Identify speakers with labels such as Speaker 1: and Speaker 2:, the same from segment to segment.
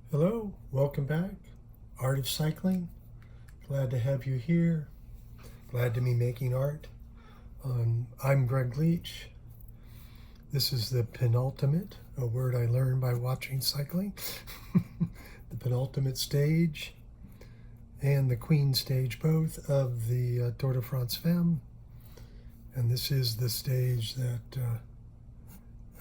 Speaker 1: Hello, welcome back. Art of Cycling. Glad to have you here. Glad to be making art. I'm Greg Leach. This is the penultimate, a word I learned by watching cycling. The penultimate stage and the Queen stage, both of the Tour de France Femmes. And this is the stage that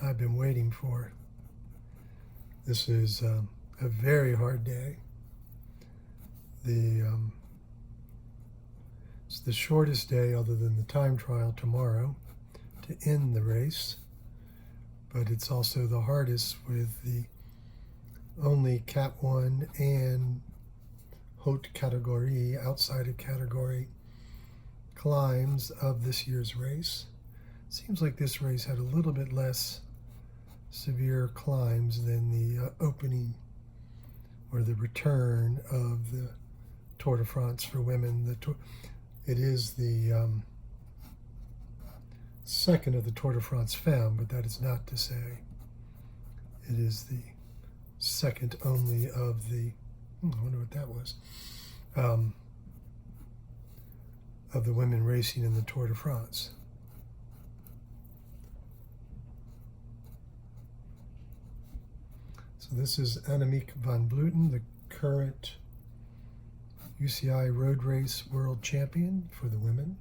Speaker 1: I've been waiting for. This is a very hard day. It's the shortest day other than the time trial tomorrow to end the race, but it's also the hardest with the only Cat 1 and Haute Categorie, outside of category climbs of this year's race. Seems like this race had a little bit less severe climbs than the opening or the return of the Tour de France for women. It is the second of the Tour de France Femmes, but that is not to say it is the second only of the, I wonder what that was, of the women racing in the Tour de France. So this is Annemiek van Vleuten, the current UCI road race world champion for the women.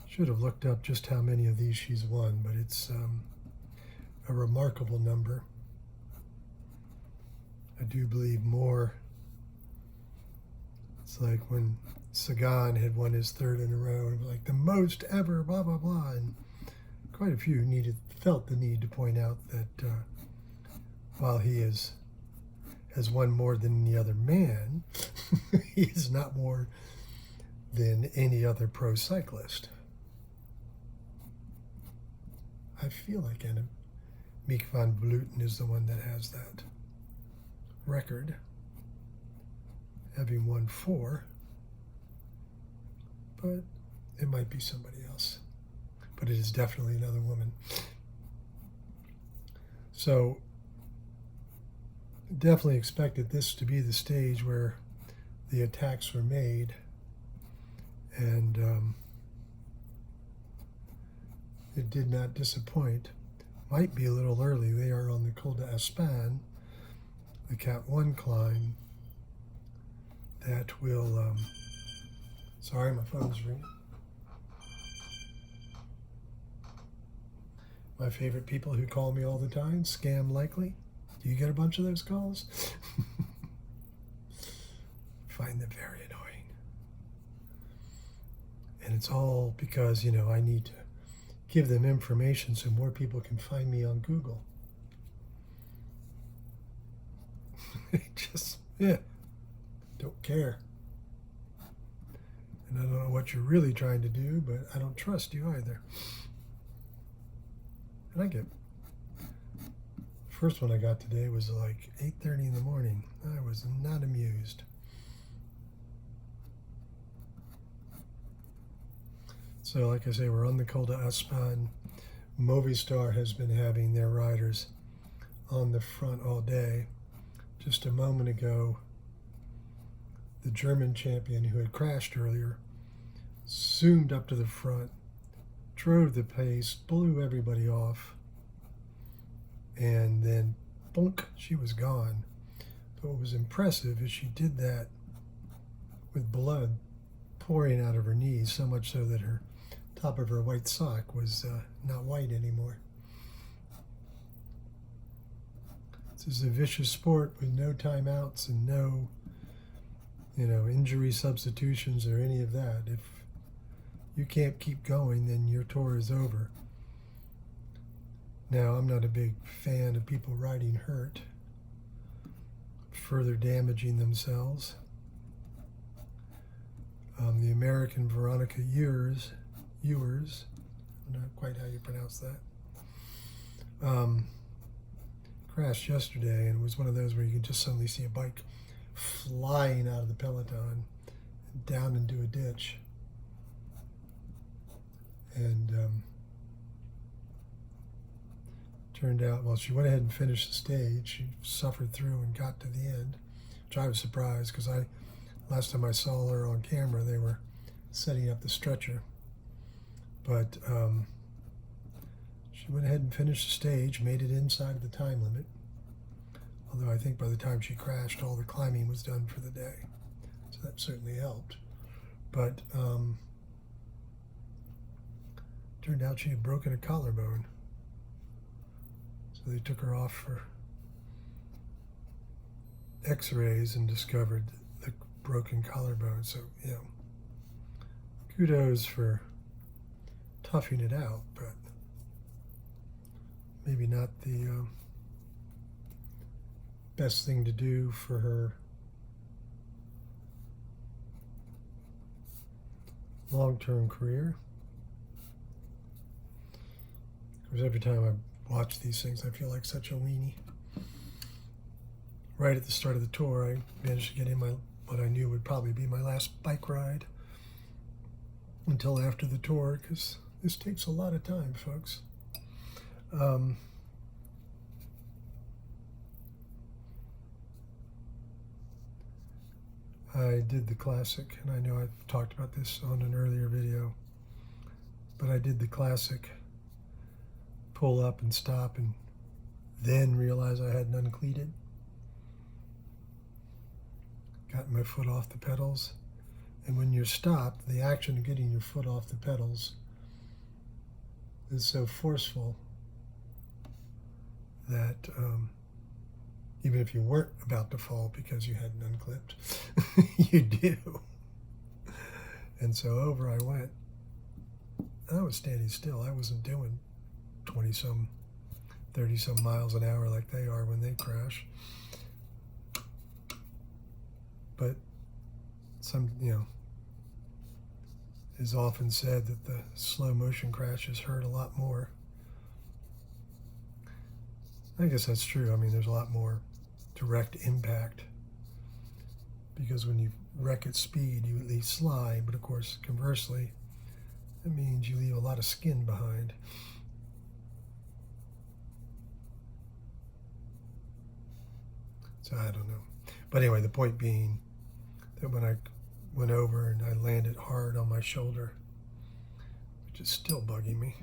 Speaker 1: Should have looked up just how many of these she's won, but it's a remarkable number. I do believe more. It's like when Sagan had won his third in a row, and like the most ever, blah, blah, blah. And quite a few felt the need to point out that while he has won more than any other man, he is not more than any other pro cyclist. I feel like Annemiek van Vleuten is the one that has that record, having won 4, but it might be somebody else. But it is definitely another woman. So definitely expected this to be the stage where the attacks were made, and it did not disappoint. Might be a little early. They are on the Col d'Aspin, the Cat 1 climb that will, sorry, my phone's ringing. My favorite people who call me all the time, scam likely. Do you get a bunch of those calls? Find them very annoying. And it's all because, I need to give them information so more people can find me on Google. Just, don't care. And I don't know what you're really trying to do, but I don't trust you either. And I get, first one I got today was like 8:30 in the morning. I was not amused. So like I say, we're on the Col d'Aspin. Movistar has been having their riders on the front all day. Just a moment ago, the German champion who had crashed earlier zoomed up to the front, drove the pace, blew everybody off, and then bonk, she was gone. But what was impressive is she did that with blood pouring out of her knees, so much so that her top of her white sock was not white anymore. This is a vicious sport with no timeouts and no, injury substitutions or any of that. If you can't keep going, then your tour is over. Now, I'm not a big fan of people riding hurt, further damaging themselves. The American Veronica Ewers, I don't know quite how you pronounce that, crashed yesterday, and it was one of those where you can just suddenly see a bike flying out of the peloton down into a ditch. And turned out, well, she went ahead and finished the stage. She suffered through and got to the end, which I was surprised because last time I saw her on camera, they were setting up the stretcher. But she went ahead and finished the stage, made it inside of the time limit. Although I think by the time she crashed, all the climbing was done for the day. So that certainly helped. But turned out she had broken a collarbone. So they took her off for x-rays and discovered the broken collarbone. So, yeah, kudos for toughing it out, but maybe not the best thing to do for her long-term career. Because every time I watch these things, I feel like such a weenie. Right at the start of the tour, I managed to get in what I knew would probably be my last bike ride until after the tour, because this takes a lot of time, folks. I did the classic, and I know I've talked about this on an earlier video, but I did the classic pull up and stop and then realize I hadn't uncleated. Got my foot off the pedals, and when you're stopped, the action of getting your foot off the pedals is so forceful that even if you weren't about to fall because you hadn't unclipped, you do. And so over I went. I was standing still. I wasn't doing 20-some, 30-some miles an hour like they are when they crash. But it's often said that the slow motion crashes hurt a lot more. I guess that's true. I mean, there's a lot more direct impact because when you wreck at speed, you at least slide. But of course, conversely, it means you leave a lot of skin behind. So I don't know. But anyway, the point being that when I went over and I landed hard on my shoulder, which is still bugging me,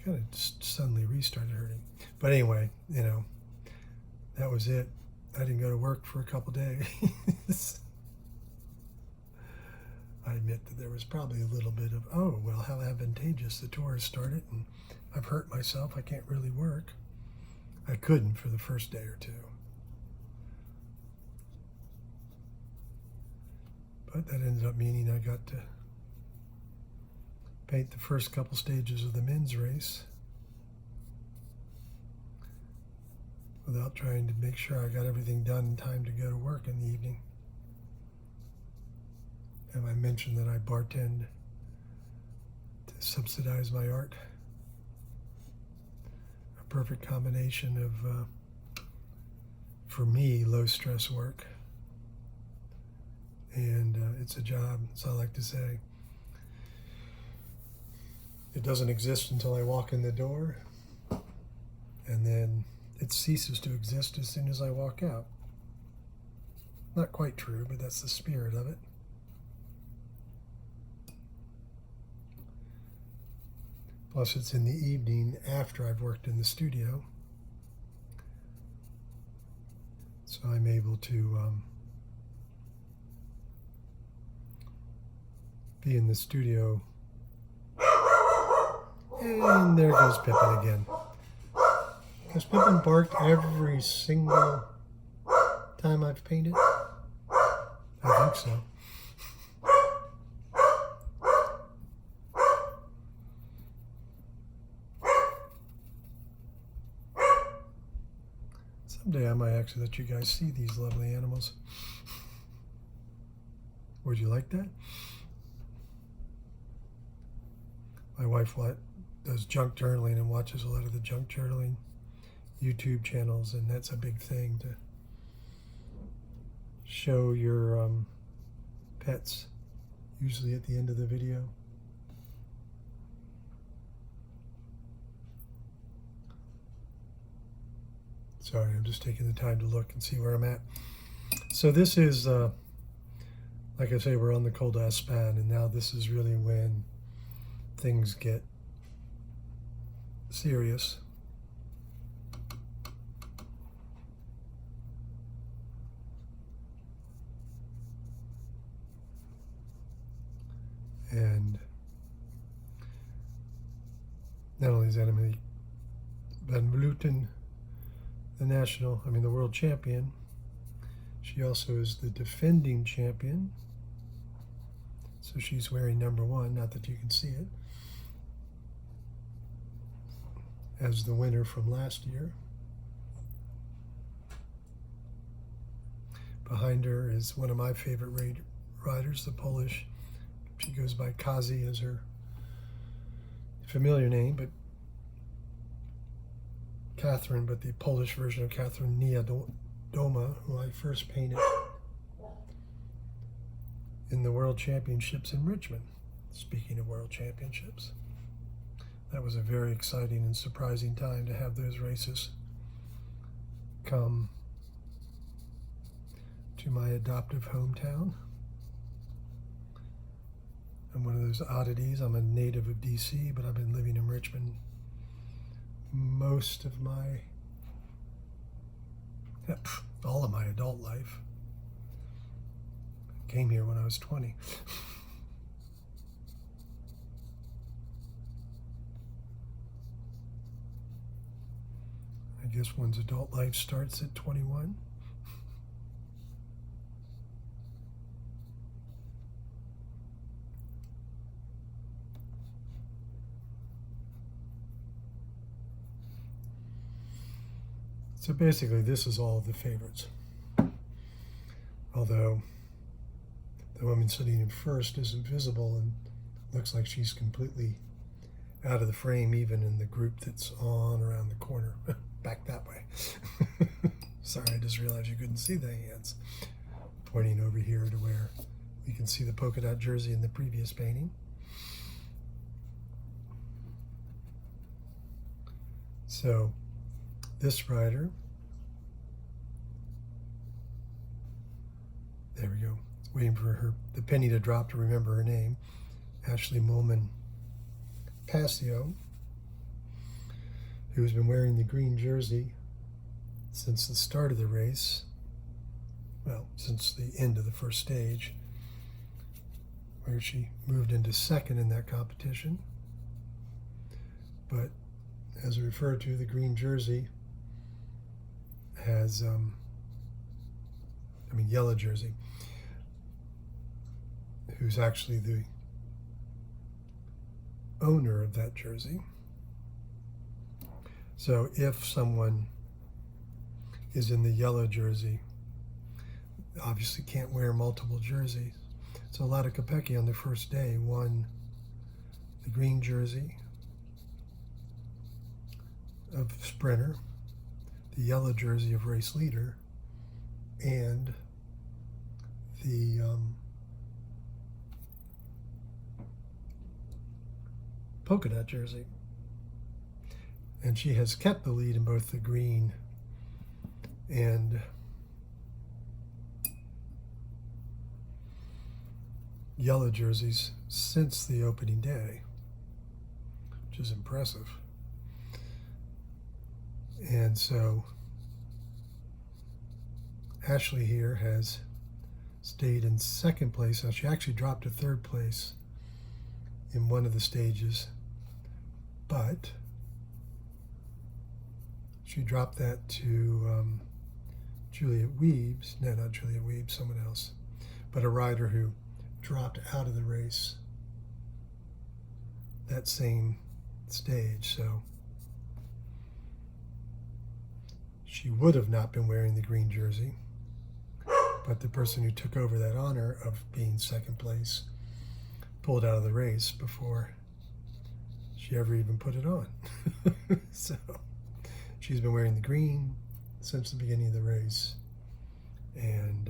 Speaker 1: kind of just suddenly restarted hurting. But anyway, that was it. I didn't go to work for a couple days. I admit that there was probably a little bit of, oh, well, how advantageous. The tour has started and I've hurt myself. I can't really work. I couldn't for the first day or two. But that ended up meaning I got to paint the first couple stages of the men's race without trying to make sure I got everything done in time to go to work in the evening. And I mentioned that I bartend to subsidize my art. A perfect combination of, for me, low stress work. And it's a job, as I like to say. It doesn't exist until I walk in the door, and then it ceases to exist as soon as I walk out. Not quite true, but that's the spirit of it. Plus, it's in the evening after I've worked in the studio, so I'm able to be in the studio. And there goes Pippin again. Has Pippin barked every single time I've painted? I think so. Someday I might actually let you guys see these lovely animals. Would you like that? My wife does junk journaling and watches a lot of the junk journaling YouTube channels, and that's a big thing, to show your pets, usually at the end of the video. Sorry, I'm just taking the time to look and see where I'm at. So this is, like I say, we're on the Col d'Aspin, and now this is really when things get serious. And not only is Emily Van Vleuten the world champion, she also is the defending champion. So she's wearing number 1, not that you can see it, as the winner from last year. Behind her is one of my favorite riders, the Polish. She goes by Kazi as her familiar name, but Catherine, but the Polish version of Catherine Niewiadoma, who I first painted in the World Championships in Richmond. Speaking of World Championships, that was a very exciting and surprising time to have those races come to my adoptive hometown. I'm one of those oddities. I'm a native of DC, but I've been living in Richmond most of all of my adult life. I came here when I was 20. I guess one's adult life starts at 21. So basically, this is all of the favorites. Although the woman sitting in first isn't visible and looks like she's completely out of the frame, even in the group that's on around the corner. Back that way. Sorry, I just realized you couldn't see the hands. Pointing over here to where you can see the polka dot jersey in the previous painting. So this rider, there we go, waiting for the penny to drop to remember her name, Ashley Mulman Passio, who's been wearing the green jersey since the start of the race, well, since the end of the first stage, where she moved into second in that competition. But as I referred to, the green jersey has, yellow jersey, who's actually the owner of that jersey. So if someone is in the yellow jersey, obviously can't wear multiple jerseys. So Lada Kopecky on the first day won the green jersey of sprinter, the yellow jersey of race leader, and the polka dot jersey. And she has kept the lead in both the green and yellow jerseys since the opening day, which is impressive. And so Ashley here has stayed in second place. Now she actually dropped to third place in one of the stages, but she dropped that to Juliet Weebs, no, not Juliet Weebs, someone else, but a rider who dropped out of the race that same stage. So she would have not been wearing the green jersey, but the person who took over that honor of being second place pulled out of the race before she ever even put it on. So she's been wearing the green since the beginning of the race, and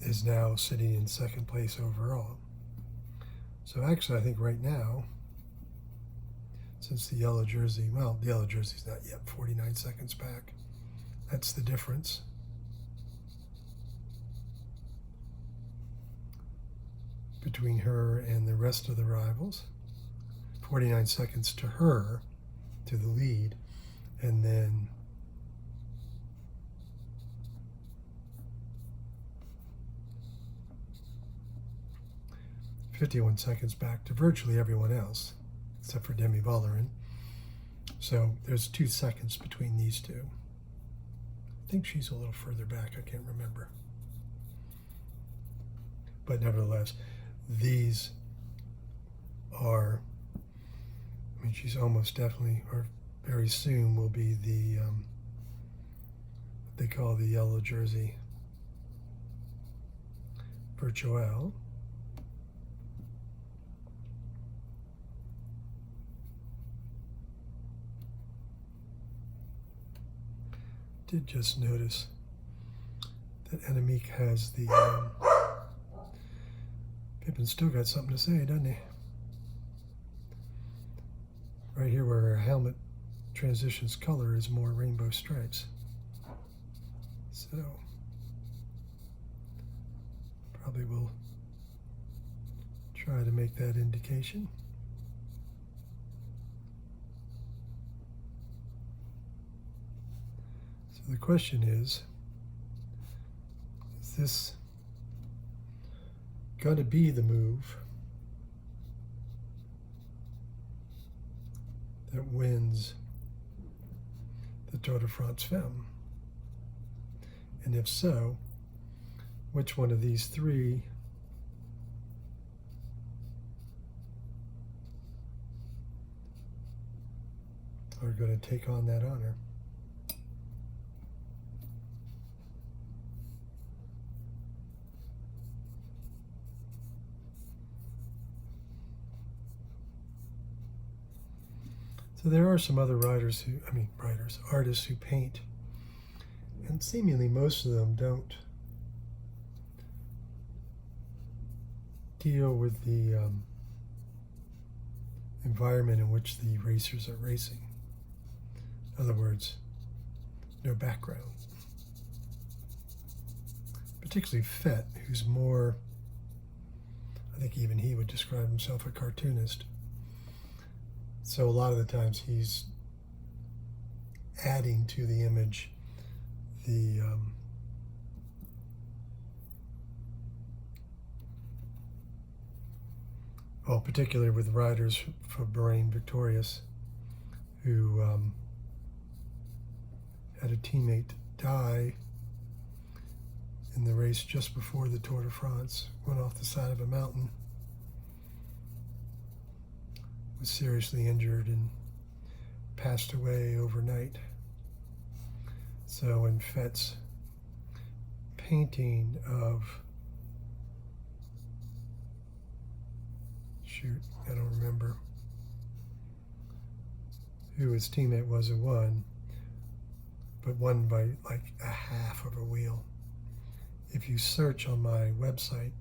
Speaker 1: is now sitting in second place overall. So actually, I think right now since the yellow jersey, well, the yellow jersey's not yet 49 seconds back. That's the difference. Between her and the rest of the rivals. 49 seconds to her, to the lead, and then 51 seconds back to virtually everyone else, except for Demi Vollering. So there's 2 seconds between these two. I think she's a little further back, I can't remember. But nevertheless, these are, I mean, she's almost definitely, or very soon will be the, what they call the yellow jersey virtuelle. Did just notice that Annemiek has the, Pippin's still got something to say, doesn't he? Right here where her helmet transitions color is more rainbow stripes. So, probably will try to make that indication. So the question is this going to be the move that wins the Tour de France Femmes? And if so, which one of these 3 are going to take on that honor? So there are some other artists who paint, and seemingly most of them don't deal with the environment in which the racers are racing. In other words, no background. Particularly Fett, who's more, I think even he would describe himself a cartoonist. So a lot of the times he's adding to the image the well, particularly with riders for Bahrain Victorious, who had a teammate die in the race just before the Tour de France, went off the side of a mountain, was seriously injured and passed away overnight. So in Fett's painting of, shoot, I don't remember who his teammate was who won, but won by like a half of a wheel. If you search on my website,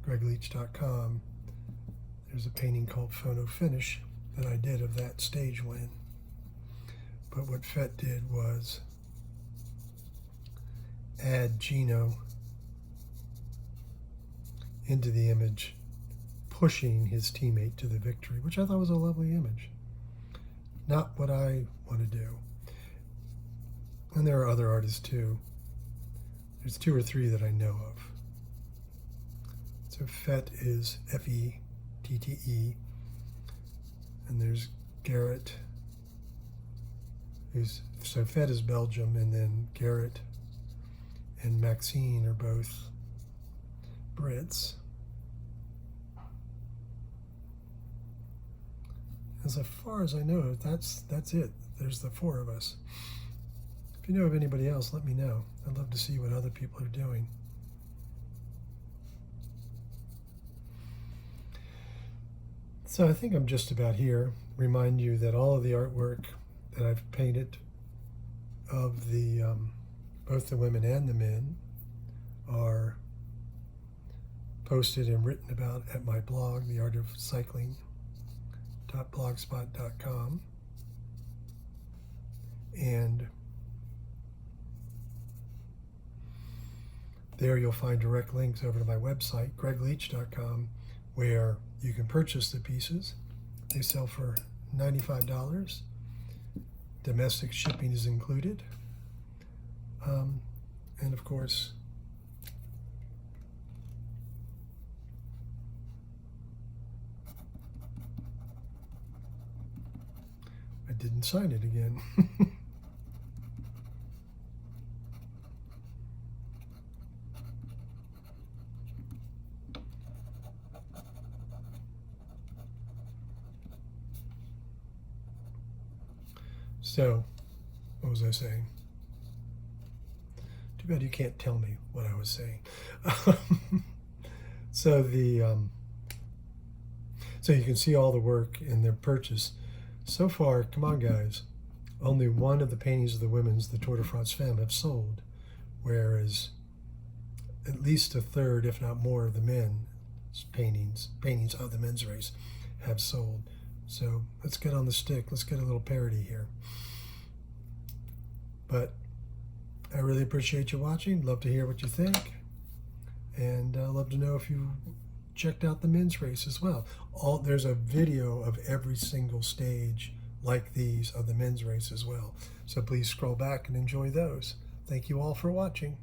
Speaker 1: gregleach.com, there's a painting called Photo Finish that I did of that stage win. But what Fett did was add Gino into the image, pushing his teammate to the victory, which I thought was a lovely image. Not what I want to do. And there are other artists too. There's 2 or 3 that I know of. So Fett is Fette, and there's Garrett, so Fett is Belgium, and then Garrett and Maxine are both Brits. As far as I know, that's it. There's the 4 of us. If you know of anybody else, let me know. I'd love to see what other people are doing. So I think I'm just about here. Remind you that all of the artwork that I've painted of the both the women and the men are posted and written about at my blog, theartofcycling.com. greg.blogspot.com, and there you'll find direct links over to my website, gregleach.com, where you can purchase the pieces. They sell for $95. Domestic shipping is included. And of course, I didn't sign it again. So, what was I saying? Too bad you can't tell me what I was saying. So so you can see all the work in their purchase. So far, come on guys, only one of the paintings of the women's, the Tour de France Femmes, have sold, whereas at least a third, if not more, of the men's paintings of the men's race have sold. So let's get on the stick. Let's get a little parody here. But I really appreciate you watching. Love to hear what you think. And love to know if you checked out the men's race as well. There's a video of every single stage like these of the men's race as well. So please scroll back and enjoy those. Thank you all for watching.